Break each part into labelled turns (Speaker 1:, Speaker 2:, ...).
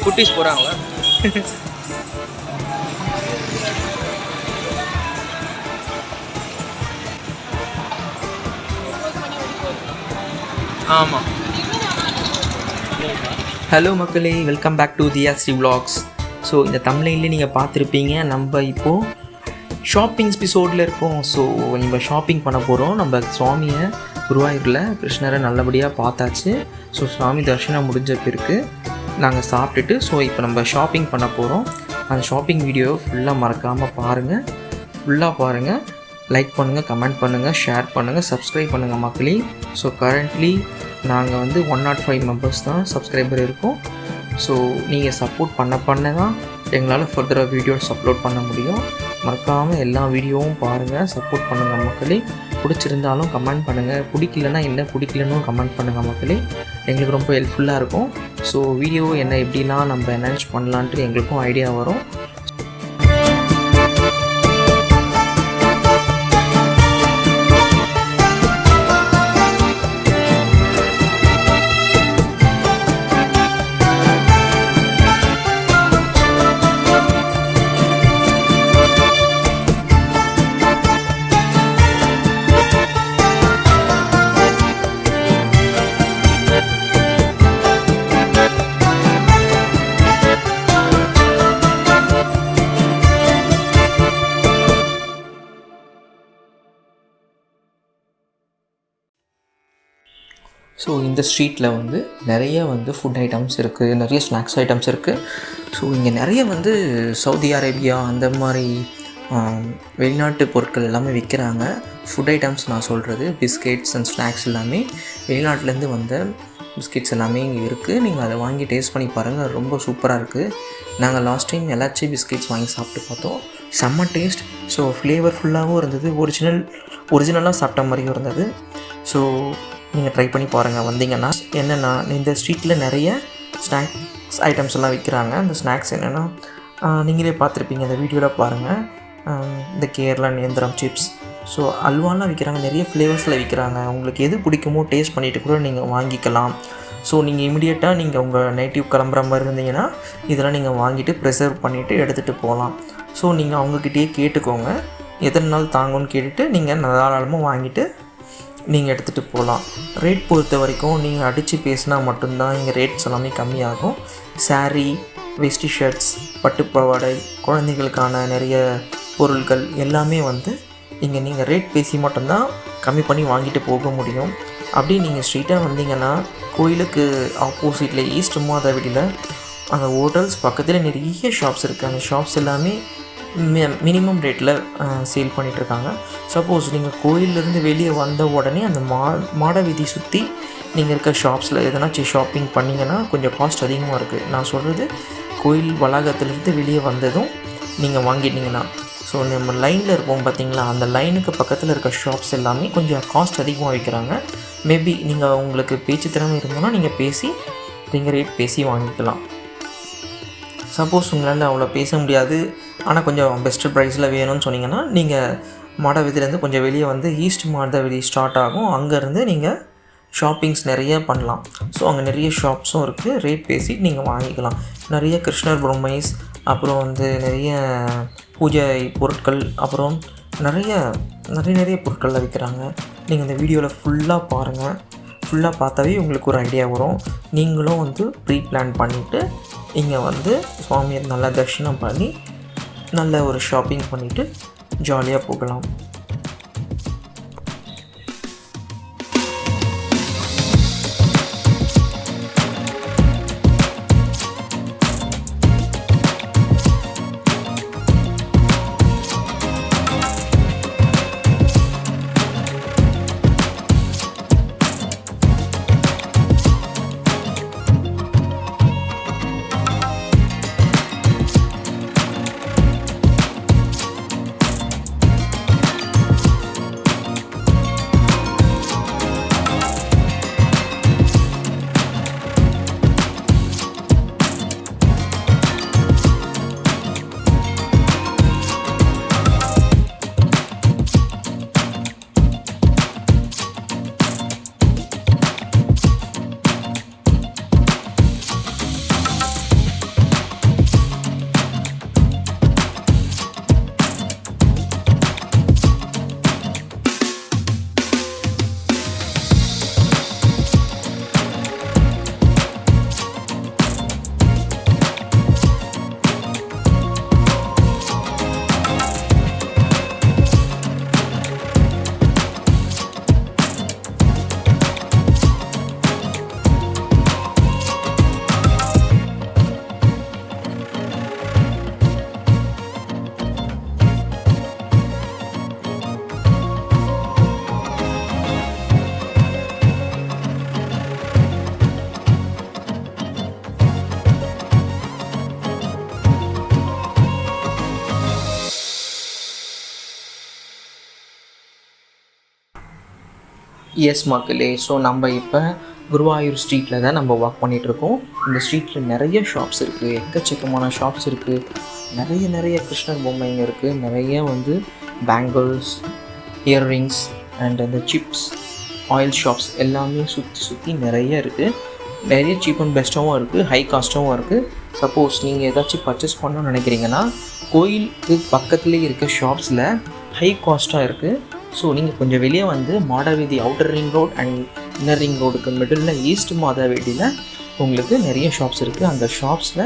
Speaker 1: குட்டீஸ் போகிறாங்களா? ஆமாம். ஹலோ மக்களே, welcome back to Diya Sri Vlogs. So இந்த தமிழ்லேயே நீங்கள் பார்த்துருப்பீங்க, நம்ம இப்போது ஷாப்பிங் எபிசோடில் இருக்கோம். ஸோ நம்ம ஷாப்பிங் பண்ண போகிறோம். நம்ம சுவாமியை குருவாயூரில் கிருஷ்ணரை நல்லபடியாக பார்த்தாச்சு. ஸோ சுவாமி தர்ஷனம் முடிஞ்ச பிறகு நாங்கள் சாப்பிட்டுட்டு ஸோ இப்போ நம்ம ஷாப்பிங் பண்ண போகிறோம். அந்த ஷாப்பிங் வீடியோ ஃபுல்லாக மறக்காமல் பாருங்கள். ஃபுல்லாக பாருங்கள், லைக் பண்ணுங்கள், கமெண்ட் பண்ணுங்கள், ஷேர் பண்ணுங்கள், சப்ஸ்கிரைப் பண்ணுங்கள் மக்களே. ஸோ கரண்ட்லி நாங்கள் வந்து 105 மெம்பர்ஸ் தான் சப்ஸ்கிரைபர் இருக்கோம். ஸோ நீங்கள் சப்போர்ட் பண்ண தான் எங்களால் ஃபர்தராக வீடியோஸ் அப்லோட் பண்ண முடியும். மறக்காமல் எல்லா வீடியோவும் பாருங்கள், சப்போர்ட் பண்ணுங்கள் மக்களே. பிடிச்சிருந்தாலும் கமெண்ட் பண்ணுங்கள், பிடிக்கலன்னா என்ன பிடிக்கலன்னு கமெண்ட் பண்ணுங்கள் மக்களே. எங்களுக்கு ரொம்ப ஹெல்ப்ஃபுல்லாக இருக்கும். ஸோ வீடியோ எப்படிலாம் நம்ம என்ஹான்ஸ் பண்ணலான்ட்டு எங்களுக்கும் ஐடியா வரும். ஸோ இந்த ஸ்ட்ரீட்டில் வந்து நிறைய வந்து ஃபுட் ஐட்டம்ஸ் இருக்குது, நிறைய ஸ்நாக்ஸ் ஐட்டம்ஸ் இருக்குது. ஸோ இங்கே நிறைய வந்து சவுதி அரேபியா அந்த மாதிரி வெளிநாட்டு பொருட்கள் எல்லாமே விற்கிறாங்க. ஃபுட் ஐட்டம்ஸ் நான் சொல்கிறது பிஸ்கெட்ஸ் அண்ட் ஸ்நாக்ஸ் எல்லாமே வெளிநாட்டிலேருந்து வந்த பிஸ்கெட்ஸ் எல்லாமே இங்கே இருக்குது. நீங்கள் அதை வாங்கி டேஸ்ட் பண்ணி பாருங்கள், ரொம்ப சூப்பராக இருக்குது. நாங்கள் லாஸ்ட் டைம் எல்லாச்சி பிஸ்கெட்ஸ் வாங்கி சாப்பிட்டு பார்த்தோம், செம்ம டேஸ்ட். ஸோ ஃப்ளேவர்ஃபுல்லாகவும் இருந்தது, ஒரிஜினலாக சாப்பிட்ட மாதிரியும் இருந்தது. ஸோ நீங்கள் ட்ரை பண்ணி பாருங்கள் வந்தீங்கன்னா. என்னென்னா இந்த ஸ்ட்ரீட்டில் நிறைய ஸ்நாக்ஸ் ஐட்டம்ஸ் எல்லாம் விற்கிறாங்க. அந்த ஸ்நாக்ஸ் என்னென்னா நீங்களே பார்த்துருப்பீங்க, அந்த வீடியோவில் பாருங்கள். இந்த கேரளா நேந்திரம் சிப்ஸ், ஸோ அல்வாலாம் விற்கிறாங்க, நிறைய ஃப்ளேவர்ஸில் விற்கிறாங்க. உங்களுக்கு எது பிடிக்குமோ டேஸ்ட் பண்ணிவிட்டு கூட நீங்கள் வாங்கிக்கலாம். ஸோ நீங்கள் இமிடியேட்டாக நீங்கள் உங்கள் நேட்டிவ் கிளம்புற மாதிரி இருந்தீங்கன்னா இதெல்லாம் நீங்கள் வாங்கிட்டு ப்ரிசர்வ் பண்ணிவிட்டு எடுத்துகிட்டு போகலாம். ஸோ நீங்கள் அவங்கக்கிட்டேயே கேட்டுக்கோங்க, எத்தனை நாள் தாங்கும்னு கேட்டுட்டு நீங்கள் தாராளமாக வாங்கிட்டு நீங்கள் எடுத்துகிட்டு போகலாம். ரேட் பொறுத்த வரைக்கும் நீங்கள் அடித்து பேசினா மட்டும்தான் இங்கே ரேட்ஸ் எல்லாமே கம்மியாகும். சாரீ, வெஸ்டி ஷர்ட்ஸ், பட்டுப்பாவாடை, குழந்தைகளுக்கான நிறைய பொருட்கள் எல்லாமே வந்து இங்கே நீங்கள் ரேட் பேசி மட்டும்தான் கம்மி பண்ணி வாங்கிட்டு போக முடியும். அப்படி நீங்கள் ஸ்ட்ரீட்டாக வந்தீங்கன்னா கோயிலுக்கு ஆப்போசிட்டில் ஈஸ்ட் மாதவடியில் அந்த ஹோட்டல்ஸ் பக்கத்தில் நிறைய ஷாப்ஸ் இருக்குது. அந்த ஷாப்ஸ் எல்லாமே மினிமம் ரேட்டில் சேல் பண்ணிகிட்ருக்காங்க. சப்போஸ் நீங்கள் கோயிலேருந்து வெளியே வந்த உடனே அந்த மாட வீதி சுற்றி நீங்கள் இருக்க ஷாப்ஸில் எதனாச்சும் ஷாப்பிங் பண்ணிங்கன்னா கொஞ்சம் காஸ்ட் அதிகமாக இருக்குது. நான் சொல்கிறது கோயில் வளாகத்துலேருந்து வெளியே வந்ததும் நீங்கள் வாங்கிட்டீங்கன்னா, ஸோ நம்ம லைனில் இருப்போம் பார்த்திங்களா, அந்த லைனுக்கு பக்கத்தில் இருக்க ஷாப்ஸ் எல்லாமே கொஞ்சம் காஸ்ட் அதிகமாக வைக்கிறாங்க. மேபி நீங்கள் உங்களுக்கு பேச்சு திறமை இருந்தோன்னா நீங்கள் நீங்கள் ரேட் பேசி வாங்கிக்கலாம். சப்போஸ் உங்களால் அவ்வளோ பேச முடியாது, ஆனால் கொஞ்சம் பெஸ்ட்டு ப்ரைஸில் வேணும்னு சொன்னீங்கன்னா நீங்கள் மாடவீதிலேருந்து கொஞ்சம் வெளியே வந்து ஈஸ்ட் மாதவீதி ஸ்டார்ட் ஆகும், அங்கேருந்து நீங்கள் ஷாப்பிங்ஸ் நிறைய பண்ணலாம். ஸோ அங்கே நிறைய ஷாப்ஸும் இருக்குது, ரேட் பேசி நீங்கள் வாங்கிக்கலாம். நிறைய கிருஷ்ணர் பொம்மைஸ், அப்புறம் வந்து நிறைய பூஜை பொருட்கள், அப்புறம் நிறைய பொருட்களில் விற்கிறாங்க. நீங்கள் இந்த வீடியோவில் ஃபுல்லாக பாருங்கள், ஃபுல்லாக பார்த்தாவே உங்களுக்கு ஒரு ஐடியா வரும். நீங்களும் வந்து ப்ரீ பிளான் பண்ணிவிட்டு இங்கே வந்து சுவாமியை நல்லா தரிசனம் பண்ணி நல்ல ஒரு ஷாப்பிங் பண்ணிவிட்டு ஜாலியாக போகலாம். எஸ் மக்களே, ஸோ நம்ம இப்போ குருவாயூர் ஸ்ட்ரீட்டில் தான் நம்ம வாக் பண்ணிகிட்ருக்கோம். இந்த ஸ்ட்ரீட்டில் நிறைய ஷாப்ஸ் இருக்குது, எக்கச்சக்கமான ஷாப்ஸ் இருக்குது. நிறைய கிருஷ்ணர் பொம்மைங்க இருக்குது. நிறைய வந்து பேங்கிள்ஸ், இயர்ரிங்ஸ் அண்ட் அந்த சிப்ஸ், ஆயில் ஷாப்ஸ் எல்லாமே சுற்றி நிறைய இருக்குது. நிறைய சீப் அண்ட் பெஸ்ட்டாகவும் இருக்குது, ஹை காஸ்ட்டாகவும் இருக்குது. சப்போஸ் நீங்கள் ஏதாச்சும் பர்ச்சேஸ் பண்ணணும்னு நினைக்கிறீங்கன்னா கோயிலுக்கு பக்கத்துலேயே இருக்க ஷாப்ஸில் ஹை காஸ்ட்டாக இருக்குது. ஸோ நீங்கள் கொஞ்சம் வெளியே வந்து Madaveedhi outer ring road and inner ring ரோடுக்கு மிடில் ஈஸ்ட் மாதாவீதியில் உங்களுக்கு நிறைய ஷாப்ஸ் இருக்குது. அந்த ஷாப்ஸில்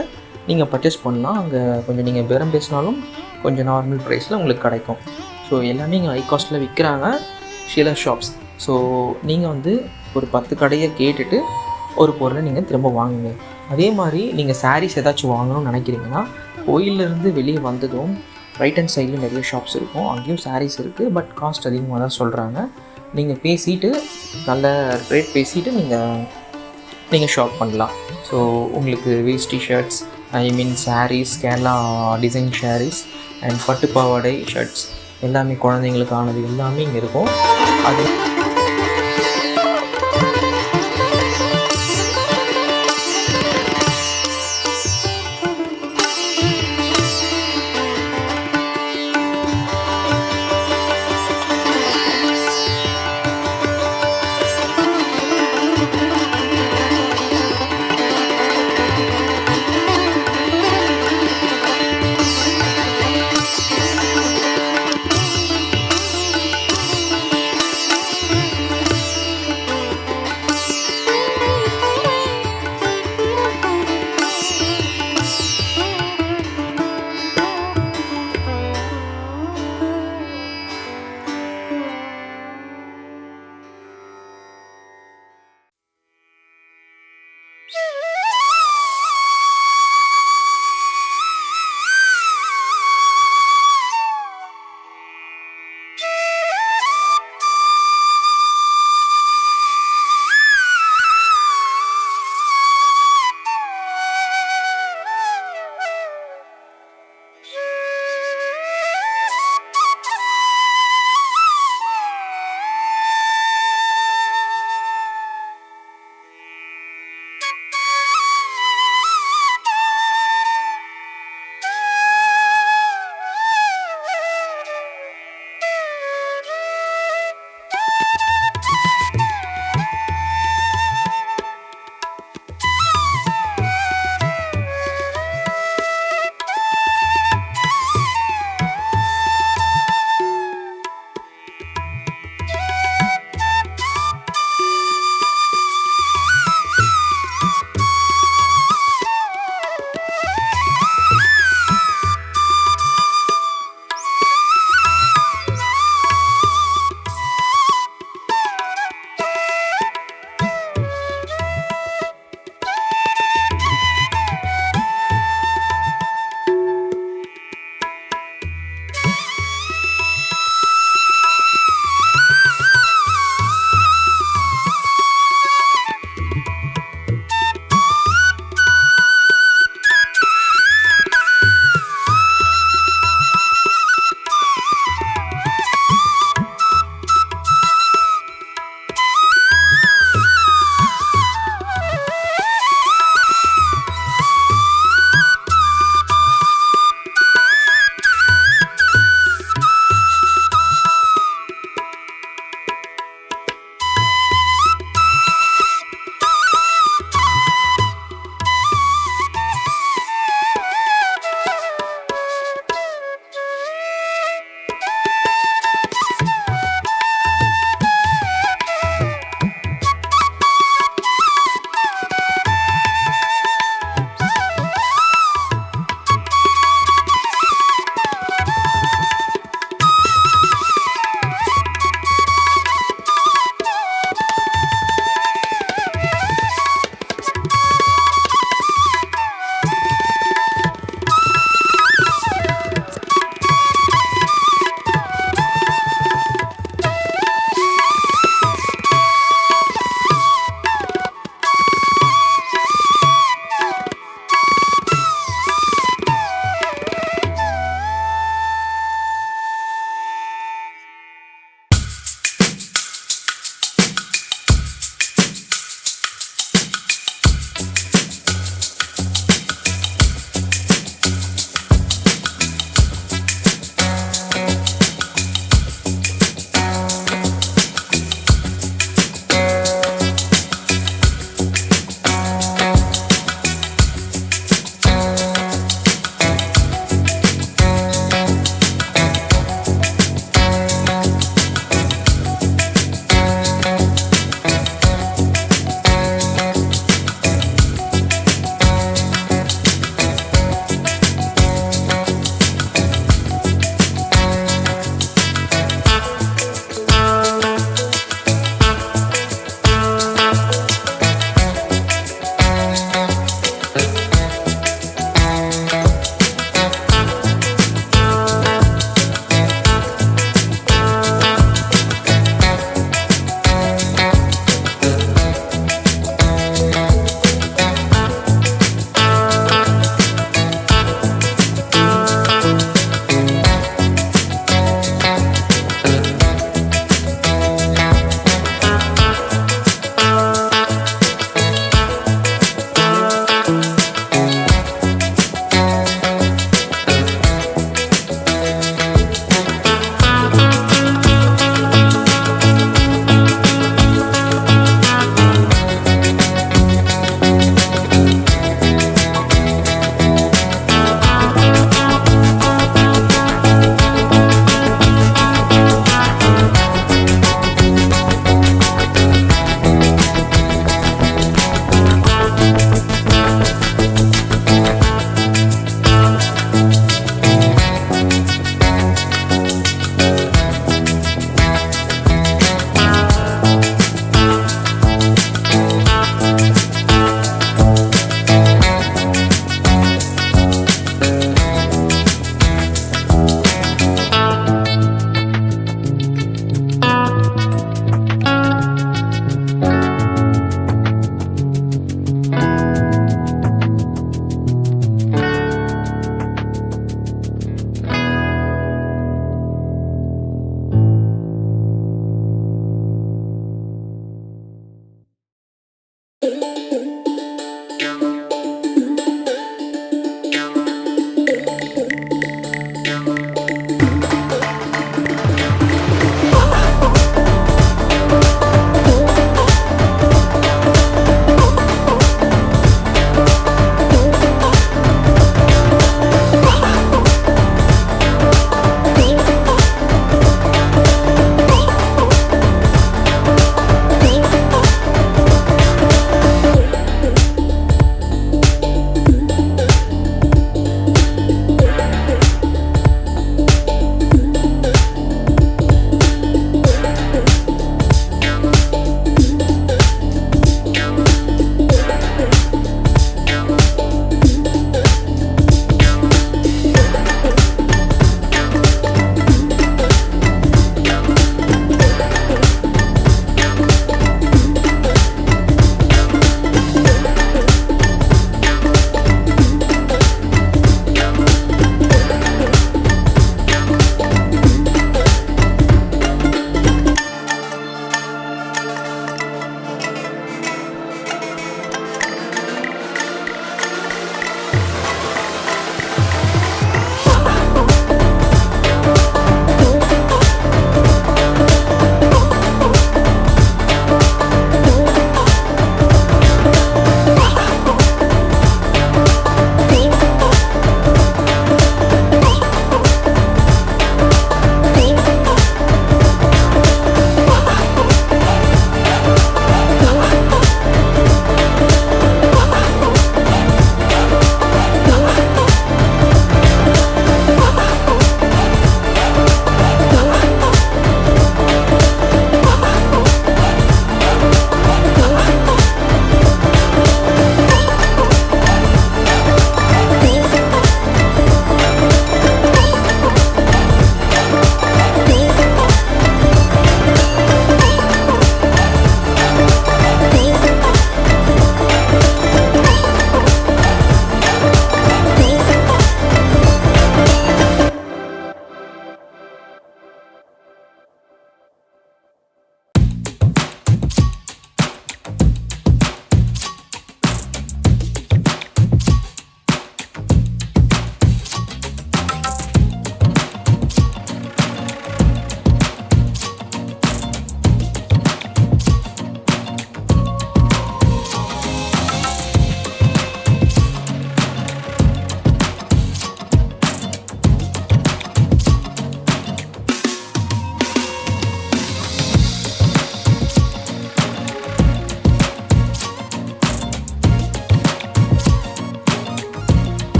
Speaker 1: நீங்கள் பர்ச்சேஸ் பண்ணால் அங்கே கொஞ்சம் நீங்கள் பேரம் பேசினாலும் கொஞ்சம் நார்மல் ப்ரைஸில் உங்களுக்கு கிடைக்கும். ஸோ எல்லாமே இங்கே ஹை காஸ்ட்டில் விற்கிறாங்க சில ஷாப்ஸ். ஸோ நீங்கள் வந்து ஒரு 10 கடையை கேட்டுட்டு ஒரு பொருளை நீங்கள் திரும்ப வாங்குங்க. அதே மாதிரி நீங்கள் சாரீஸ் ஏதாச்சும் வாங்கணும்னு நினைக்கிறீங்கன்னா கோயிலேருந்து வெளியே வந்ததும் ரைட் ஹேண்ட் சைடில் நிறைய ஷாப்ஸ் இருக்கும். அங்கேயும் சாரீஸ் இருக்குது, பட் காஸ்ட் அதிகமாக தான் சொல்கிறாங்க. நீங்கள் பேசிவிட்டு நல்ல ரேட் பேசிவிட்டு நீங்கள் ஷாப் பண்ணலாம். ஸோ உங்களுக்கு veshti shirts, I mean saris, Kerala design saris and pattu pavadai shirts எல்லாமே குழந்தைங்களுக்கானது எல்லாமே இங்கே இருக்கும். அது